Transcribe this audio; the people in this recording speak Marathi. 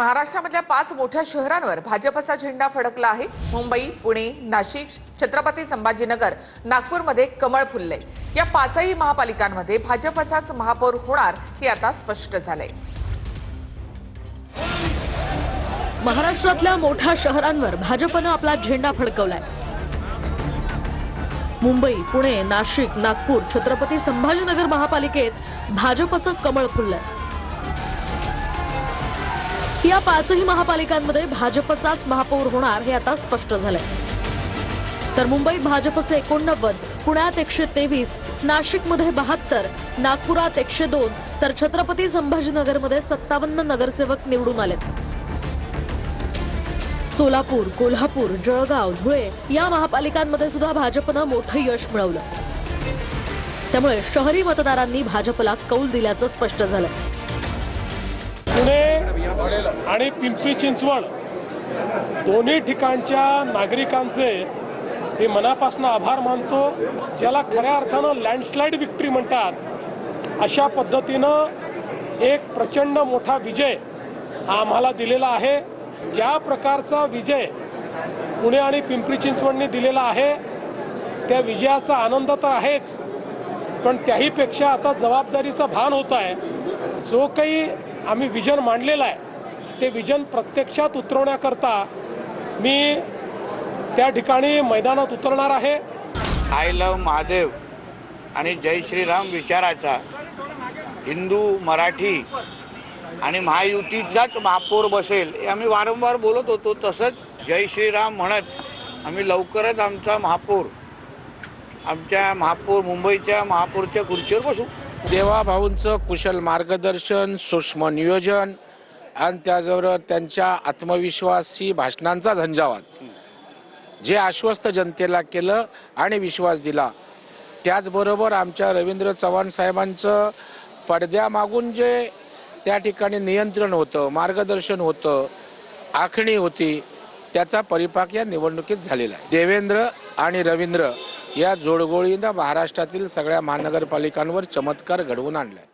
महाराष्ट्रामधल्या 5 मोठ्या शहरांवर भाजपचा झेंडा फडकला आहे। मुंबई, पुणे, नाशिक, छत्रपती संभाजीनगर, नागपूरमध्ये कमळ फुलले। या 5ही महापालिकांमध्ये भाजपचाच महापौर होणार हे आता स्पष्ट झालंय। महाराष्ट्रातल्या मोठ्या शहरांवर भाजपनं आपला झेंडा फडकवलाय। मुंबई, पुणे, नाशिक, नागपूर, छत्रपती संभाजीनगर महापालिकेत भाजपचं कमळ फुललंय। या 5ही महापालिकांमध्ये भाजपचाच महापौर होणार हे आता स्पष्ट झालंय। तर मुंबईत भाजपचे 89, पुण्यात 123, नाशिकमध्ये 72, नागपुरात 102 तर छत्रपती संभाजीनगरमध्ये 57 नगरसेवक निवडून आलेत। सोलापूर, कोल्हापूर, जळगाव, धुळे या महापालिकांमध्ये सुद्धा भाजपनं मोठं यश मिळवलं। त्यामुळे शहरी मतदारांनी भाजपला कौल दिल्याचं स्पष्ट झालंय। पुणे आणि पिंपरी चिंचवड दोन्ही ठिकाणच्या नागरिकांचे मी मनापासून आभार मानतो। ज्याला खऱ्या अर्थानं लँडस्लाइड विक्ट्री म्हणतात, अशा पद्धतीनं एक प्रचंड मोठा विजय आम्हाला दिलेला आहे। ज्या प्रकारचा विजय पुणे आणि पिंपरी चिंचवडने दिलेला आहे त्या विजयाचा आनंद तर आहेच, पण त्याहीपेक्षा आता जबाबदारीचा भान होत आहे। जो काही आम्ही विजन मांडलेलं आहे ते विजन प्रत्यक्षात उतरवण्याकरता मी त्या ठिकाणी मैदानात उतरणार आहे। आय लव्ह महादेव आणि जय श्रीराम विचाराचा हिंदू, मराठी आणि महायुतीचाच महापौर बसेल हे आम्ही वारंवार बोलत होतो। तसंच जय श्रीराम म्हणत आम्ही लवकरच आमचा महापौर मुंबईच्या महापौरच्या खुर्चीवर बसू। देवाभाऊंचं कुशल मार्गदर्शन, सूक्ष्म नियोजन आणि त्याचबरोबर त्यांच्या आत्मविश्वासी भाषणांचा झंझावात जे आश्वस्त जनतेला केलं आणि विश्वास दिला, त्याचबरोबर आमच्या रवींद्र चव्हाण साहेबांचं पडद्यामागून जे त्या ठिकाणी नियंत्रण होतं, मार्गदर्शन होतं, आखणी होती, त्याचा परिपाक या निवडणुकीत झालेला आहे। देवेंद्र आणि रवींद्र या जोडगोळीनं महाराष्ट्रातील सगळ्या महानगरपालिकांवर चमत्कार घडवून आणलाय।